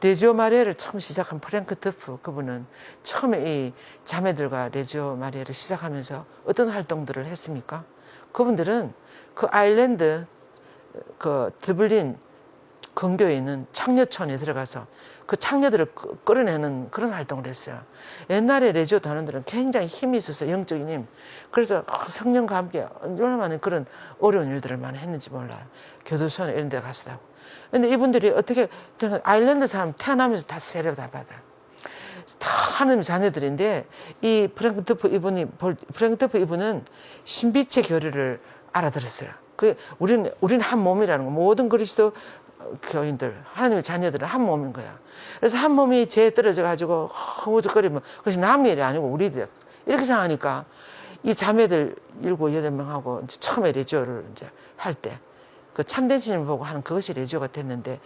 레지오 마리아를 처음 시작한 프랭크 드프, 그분은 처음에 이 자매들과 레지오 마리아를 시작하면서 어떤 활동들을 했습니까? 그분들은 그 아일랜드 그 드블린 근교에 있는 창녀촌에 들어가서 그 창녀들을 끌어내는 그런 활동을 했어요. 옛날에 레지오 단원들은 굉장히 힘이 있었어요. 영적인 힘. 그래서 성령과 함께 얼마나 많은 그런 어려운 일들을 많이 했는지 몰라요. 교도소나 이런 데 가서도. 근데 이분들이 어떻게, 아일랜드 사람 태어나면서 다 세례 다 받아. 다 하나님의 자녀들인데, 이 프랭크 드프 이분은 신비체 교리를 알아들었어요. 우리는 한 몸이라는 거. 모든 그리스도 교인들, 하나님의 자녀들은 한 몸인 거야. 그래서 한 몸이 죄에 떨어져 가지고 허우적거리면 그것이 남의 일이 아니고 우리들, 이렇게 생각하니까 이 자매들 7, 8명하고 처음에 레지오를 이제 할 때 그 참된 신을 보고 하는 그것이 레지오가 됐는데,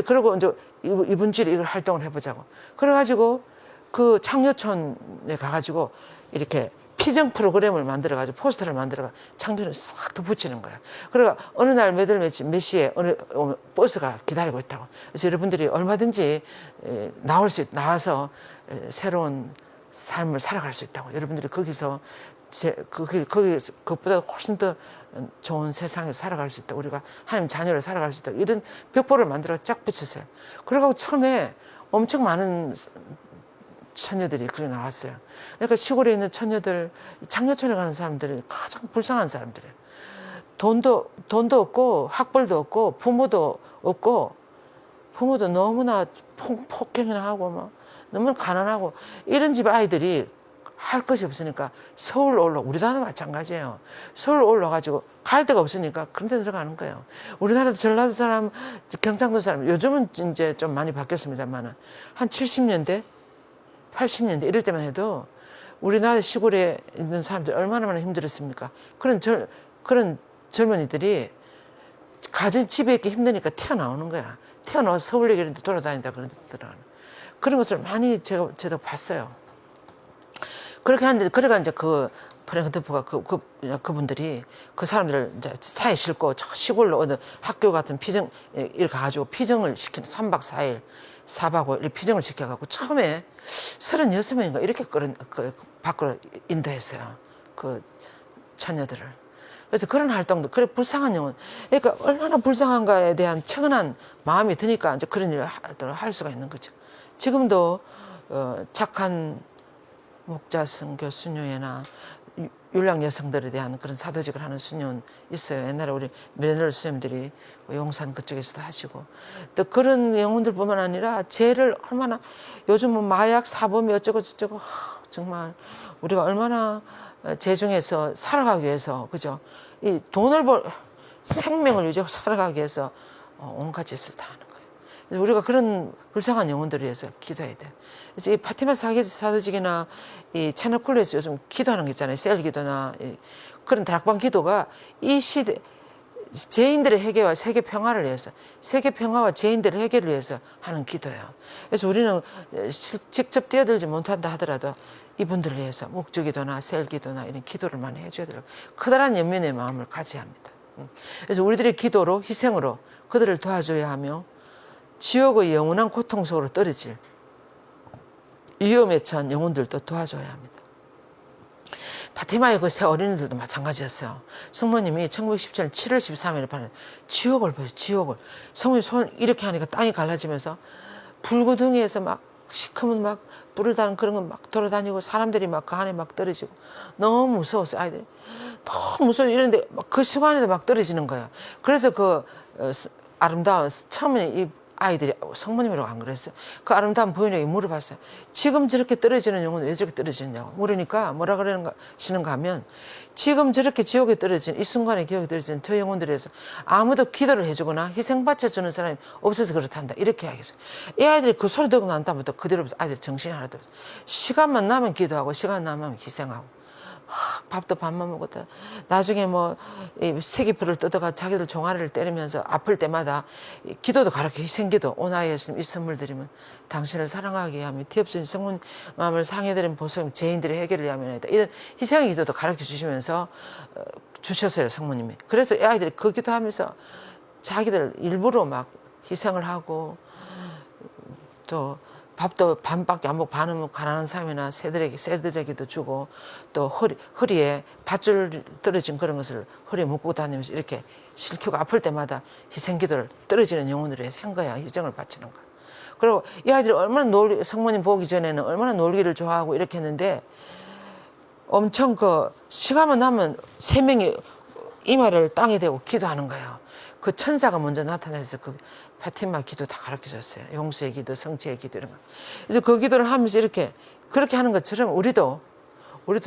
그러고 이제 이번 주에 이걸 활동을 해보자고. 그래가지고 그 창녀촌에 가가지고 이렇게 피정 프로그램을 만들어가지고 포스터를 만들어가 창녀를 싹 더 붙이는 거야. 그러니까 어느 날 몇 시에 어느 버스가 기다리고 있다고. 그래서 여러분들이 얼마든지 나와서 새로운 삶을 살아갈 수 있다고. 여러분들이 거기서 그것보다 훨씬 더 좋은 세상에 살아갈 수 있다. 우리가 하나님 자녀를 살아갈 수 있다. 이런 벽보를 만들어 쫙 붙였어요. 그러고 처음에 엄청 많은 처녀들이 그게 나왔어요. 그러니까 시골에 있는 처녀들, 창녀촌에 가는 사람들이 가장 불쌍한 사람들이에요. 돈도 없고 학벌도 없고 부모도 없고, 부모도 너무나 폭행이나 하고 막 너무 가난하고, 이런 집 아이들이 할 것이 없으니까 우리나라도 마찬가지예요. 서울 올라가지고 갈 데가 없으니까 그런 데 들어가는 거예요. 우리나라도 전라도 사람, 경상도 사람, 요즘은 이제 좀 많이 바뀌었습니다만 한 70년대 80년대 이럴 때만 해도 우리나라 시골에 있는 사람들이 얼마나 힘들었습니까? 그런 젊은이들이 집에 있기 힘드니까 튀어나오는 거야. 튀어나와서 서울역 이런 데 돌아다니다 그런 것을 많이 제가 봤어요. 그렇게 하는데, 그래가 이제 그 프랭크 드프가 그분들이 그 사람들을 이제 차에 싣고 저 시골로 어느 학교 같은 이렇게 가가지고 피정을 시키는 3박 4일 4박 5일 피정을 시켜갖고 처음에 36명인가 이렇게 밖으로 인도했어요. 그 처녀들을. 그래서 그런 활동도, 그래, 불쌍한 영혼. 그러니까 얼마나 불쌍한가에 대한 측은한 마음이 드니까 이제 그런 일을 할 수가 있는 거죠. 지금도, 착한 목자, 선교, 수녀회나 율랑 여성들에 대한 그런 사도직을 하는 수녀는 있어요. 옛날에 우리 미네랄 수녀님들이 용산 그쪽에서도 하시고, 또 그런 영혼들뿐만 아니라 죄를 얼마나, 요즘은 마약 사범이 어쩌고 저쩌고, 정말 우리가 얼마나 죄중에서 살아가기 위해서, 그죠? 이 생명을 유지하고 살아가기 위해서 온갖 짓을 다 하는 거예요. 우리가 그런 불쌍한 영혼들을 위해서 기도해야 돼. 그래서 이 파티마 사도직이나 이 채널쿨에서 요즘 기도하는 게 있잖아요. 셀 기도나 그런 다락방 기도가 이 시대 죄인들의 해결과 세계 평화를 위해서, 세계 평화와 죄인들의 해결을 위해서 하는 기도예요. 그래서 우리는 직접 뛰어들지 못한다 하더라도 이분들을 위해서 목주기도나 셀기도나 이런 기도를 많이 해줘야 돼요. 커다란 연민의 마음을 가져야 합니다. 그래서 우리들의 기도로, 희생으로 그들을 도와줘야 하며, 지옥의 영원한 고통 속으로 떨어질 위험에 처한 영혼들도 도와줘야 합니다. 파티마의 그 세 어린이들도 마찬가지였어요. 성모님이 1917년 7월 13일에 발한 지옥을 보여요. 지옥을. 성모님 손 이렇게 하니까 땅이 갈라지면서 불구덩이에서 막 시커먼 막 불을 다는 그런 거 막 돌아다니고 사람들이 막 그 안에 막 떨어지고 너무 무서웠어요. 아이들이 너무 무서워 이런데 막 그 시간에도 막 떨어지는 거예요. 그래서 그 아름다운 처음에 이 아이들이 성모님이라고 안 그랬어요. 그 아름다운 부인에게 물어봤어요. 지금 저렇게 떨어지는 영혼은 왜 저렇게 떨어지느냐고 물으니까 뭐라 그러시는가 하면 지금 저렇게 지옥에 떨어진 이 순간에 기억에 떨어진 저 영혼들에서 아무도 기도를 해주거나 희생 바쳐주는 사람이 없어서 그렇단다. 이렇게 이야기했어요. 이 아이들이 그 소리 듣고 난 다음부터 그대로부터 아이들 정신이 하나도 없어요. 시간만 나면 기도하고 시간 나면 희생하고 밥도 밥만 먹었다. 나중에 뭐 세기표를 뜯어가 자기들 종아리를 때리면서 아플 때마다 기도도 가르쳐 희생기도 오나이 예수님 이 선물 드리면 당신을 사랑하게 하며 티없으신 성문 마음을 상해드린 보성 죄인들의 해결을 위하면 이런 희생의 기도도 가르쳐 주시면서 주셨어요 성모님이. 그래서 이 아이들이 그 기도하면서 자기들 일부러 막 희생을 하고 또 밥도 반밖에 안 먹고 반은 가난한 사람이나 새들에게도 주고 또 허리에 밧줄 떨어진 그런 것을 허리에 묶고 다니면서 이렇게 실큐가 아플 때마다 희생기도를 떨어지는 영혼으로 해서 한 거야. 희생을 바치는 거야. 그리고 이 아이들이 얼마나 성모님 보기 전에는 얼마나 놀기를 좋아하고 이렇게 했는데 엄청 그 시간만 나면 세 명이 이마를 땅에 대고 기도하는 거예요. 그 천사가 먼저 나타나서 그 파티마 기도 다 가르쳐 줬어요. 용서의 기도, 성취의 기도 이런 거. 그래서 그 기도를 하면서 이렇게 그렇게 하는 것처럼 우리도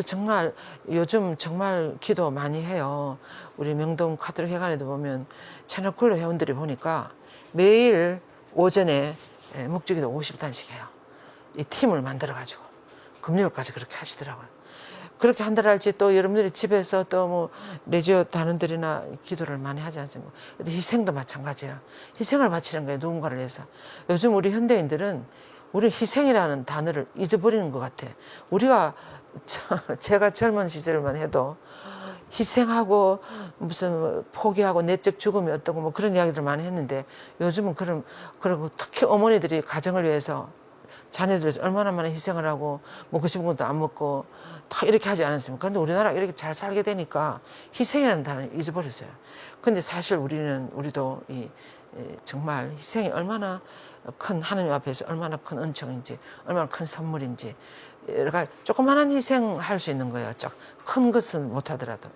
정말 요즘 정말 기도 많이 해요. 우리 명동 카톨릭 회관에도 보면 채널콜로 회원들이 보니까 매일 오전에 묵주기도 50단씩 해요. 이 팀을 만들어 가지고 금요일까지 그렇게 하시더라고요. 그렇게 한달 할지 또 여러분들이 집에서 또 뭐 레지오 단원들이나 기도를 많이 하지 않습니까? 희생도 마찬가지예요. 희생을 바치는 거예요. 누군가를 위해서. 요즘 우리 현대인들은 우리 희생이라는 단어를 잊어버리는 것 같아. 우리가 제가 젊은 시절만 해도 희생하고 무슨 포기하고 내적 죽음이 어떠고 뭐 그런 이야기들 많이 했는데 요즘은 그리고 특히 어머니들이 가정을 위해서 자녀들 위해서 얼마나 많은 희생을 하고 먹고 싶은 것도 안 먹고 다 이렇게 하지 않았습니까? 그런데 우리나라 이렇게 잘 살게 되니까 희생이라는 단어를 잊어버렸어요. 근데 사실 우리도 정말 희생이 얼마나 큰 하나님 앞에서 얼마나 큰 은총인지 얼마나 큰 선물인지 조그마한 희생할 수 있는 거예요. 큰 것은 못하더라도.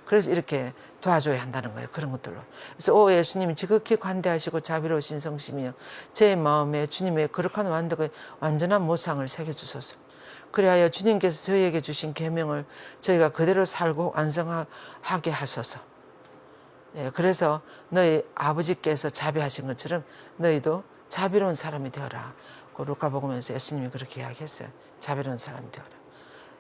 그래서 이렇게 도와줘야 한다는 거예요. 그런 것들로. 그래서 오 예수님이 지극히 관대하시고 자비로우신 성심이여 제 마음에 주님의 거룩한 완덕의 완전한 모상을 새겨주소서. 그리하여 주님께서 저희에게 주신 계명을 저희가 그대로 살고 완성하게 하소서. 그래서 너희 아버지께서 자비하신 것처럼 너희도 자비로운 사람이 되어라. 그 루카복음에서 예수님이 그렇게 이야기했어요. 자비로운 사람이 되어라.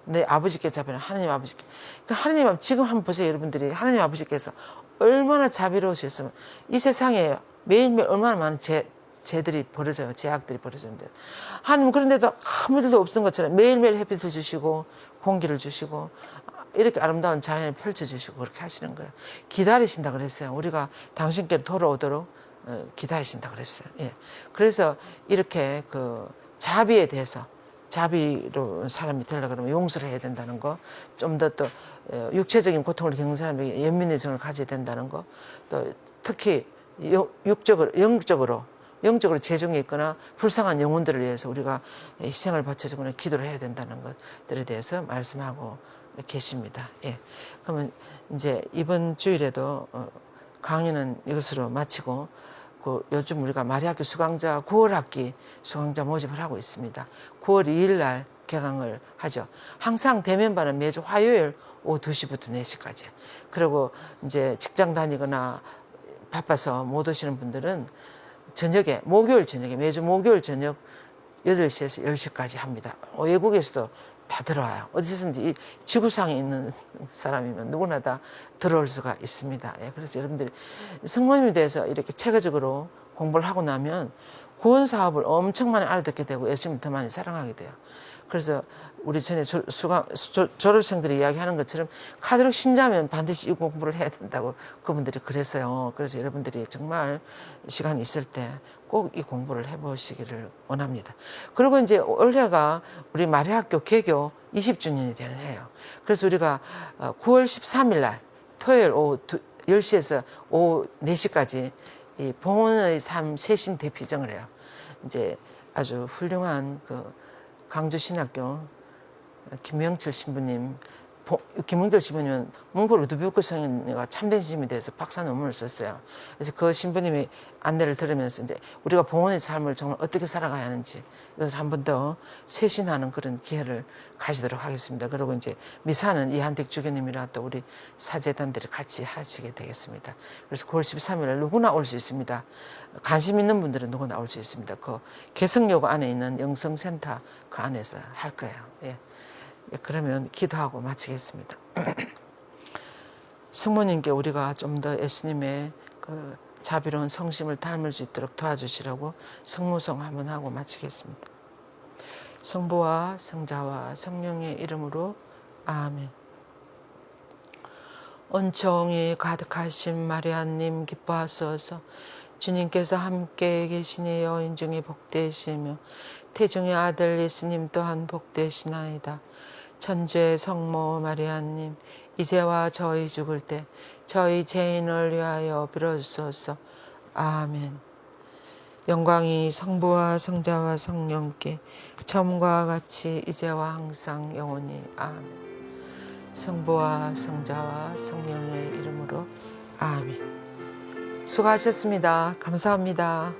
내 아버지께 자비로운 하나님 아버지께. 그러니까 하나님 지금 한번 보세요. 여러분들이 하나님 아버지께서 얼마나 자비로우셨으면 이 세상에 매일매일 얼마나 많은 죄들이 벌어져요. 죄악들이 벌어지는데 하나님 그런데도 아무 일도 없은 것처럼 매일매일 햇빛을 주시고 공기를 주시고 이렇게 아름다운 자연을 펼쳐주시고 그렇게 하시는 거예요. 기다리신다 그랬어요. 우리가 당신께로 돌아오도록 기다리신다 그랬어요. 그래서 이렇게 그 자비에 대해서 자비로운 사람이 되려고 그러면 용서를 해야 된다는 거, 좀 더 또 육체적인 고통을 겪는 사람에게 연민의 정을 가져야 된다는 거, 또 특히 영적으로 재정이 있거나 불쌍한 영혼들을 위해서 우리가 희생을 바쳐주거나 기도를 해야 된다는 것들에 대해서 말씀하고 계십니다. 그러면 이제 이번 주일에도 강의는 이것으로 마치고 요즘 우리가 마리아교 수강자 9월 학기 수강자 모집을 하고 있습니다. 9월 2일 날 개강을 하죠. 항상 대면반은 매주 화요일 오후 2시부터 4시까지. 그리고 이제 직장 다니거나 바빠서 못 오시는 분들은 매주 목요일 저녁 8시에서 10시까지 합니다. 외국에서도 다 들어와요. 어디서든지 이 지구상에 있는 사람이면 누구나 다 들어올 수가 있습니다. 그래서 여러분들이 성모님에 대해서 이렇게 체계적으로 공부를 하고 나면 구원 사업을 엄청 많이 알아듣게 되고 예수님을 더 많이 사랑하게 돼요. 그래서 우리 전에 졸업생들이 이야기하는 것처럼 카톨릭 신자면 반드시 이 공부를 해야 된다고 그분들이 그랬어요. 그래서 여러분들이 정말 시간 있을 때 꼭 이 공부를 해보시기를 원합니다. 그리고 이제 올해가 우리 마리아학교 개교 20주년이 되는 해예요. 그래서 우리가 9월 13일 날 토요일 오후 10시에서 오후 4시까지 이 봉헌의 삶 쇄신 대피정을 해요. 이제 아주 훌륭한 그 강주신학교 김영철 신부님, 김영철 신부님은 몽골 우드뷰크 성인과 참된 신임에 대해서 박사 논문을 썼어요. 그래서 그 신부님의 안내를 들으면서 이제 우리가 봉헌의 삶을 정말 어떻게 살아가야 하는지 이것을 한 번 더 쇄신하는 그런 기회를 가지도록 하겠습니다. 그리고 이제 미사는 이한택 주교님이랑 또 우리 사제단들이 같이 하시게 되겠습니다. 그래서 9월 13일 누구나 올 수 있습니다. 관심 있는 분들은 누구나 올 수 있습니다. 그 개성역 안에 있는 영성센터 그 안에서 할 거예요. 예. 그러면 기도하고 마치겠습니다. 성모님께 우리가 좀 더 예수님의 그 자비로운 성심을 닮을 수 있도록 도와주시라고 성모성 한번 하고 마치겠습니다. 성부와 성자와 성령의 이름으로 아멘. 은총이 가득하신 마리아님 기뻐하소서. 주님께서 함께 계시니 여인 중에 복되시며 태중의 아들 예수님 또한 복되시나이다. 천주의 성모 마리아님, 이제와 저희 죽을 때 저희 죄인을 위하여 빌어주소서. 아멘. 영광이 성부와 성자와 성령께 처음과 같이 이제와 항상 영원히 아멘. 성부와 성자와 성령의 이름으로 아멘. 수고하셨습니다. 감사합니다.